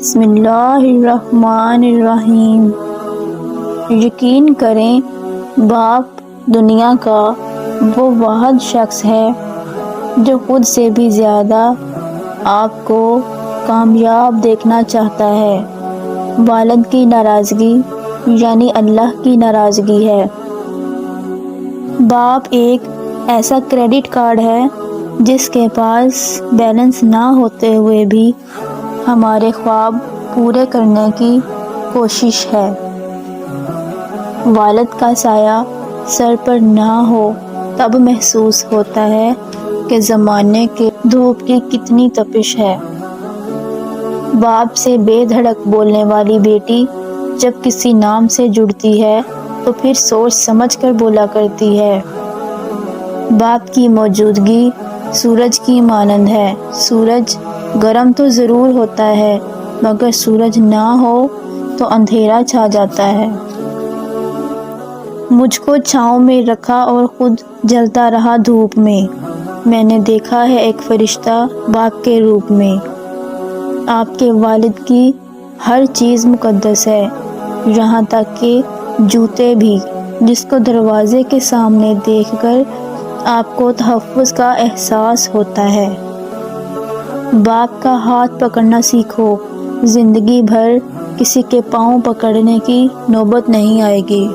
بسم اللہ الرحمن الرحیم۔ یقین کریں باپ دنیا کا وہ واحد شخص ہے جو خود سے بھی زیادہ آپ کو کامیاب دیکھنا چاہتا ہے۔ والد کی ناراضگی یعنی اللہ کی ناراضگی ہے۔ باپ ایک ایسا کریڈٹ کارڈ ہے جس کے پاس بیلنس نہ ہوتے ہوئے بھی ہمارے خواب پورے کرنے کی کوشش ہے۔ والد کا سایہ سر پر نہ ہو تب محسوس ہوتا ہے کہ زمانے کے دھوپ کی کتنی تپش ہے۔ باپ سے بے دھڑک بولنے والی بیٹی جب کسی نام سے جڑتی ہے تو پھر سوچ سمجھ کر بولا کرتی ہے۔ باپ کی موجودگی سورج کی مانند ہے۔ سورج گرم تو ضرور ہوتا ہے مگر سورج نہ ہو تو اندھیرا چھا جاتا ہے۔ مجھ کو چھاؤں میں رکھا اور خود جلتا رہا دھوپ میں۔ میں نے دیکھا ہے ایک فرشتہ باپ کے روپ میں۔ آپ کے والد کی ہر چیز مقدس ہے، یہاں تک کہ جوتے بھی، جس کو دروازے کے سامنے دیکھ کر آپ کو تحفظ کا احساس ہوتا ہے۔ باپ کا ہاتھ پکڑنا سیکھو، زندگی بھر کسی کے پاؤں پکڑنے کی نوبت نہیں آئے گی۔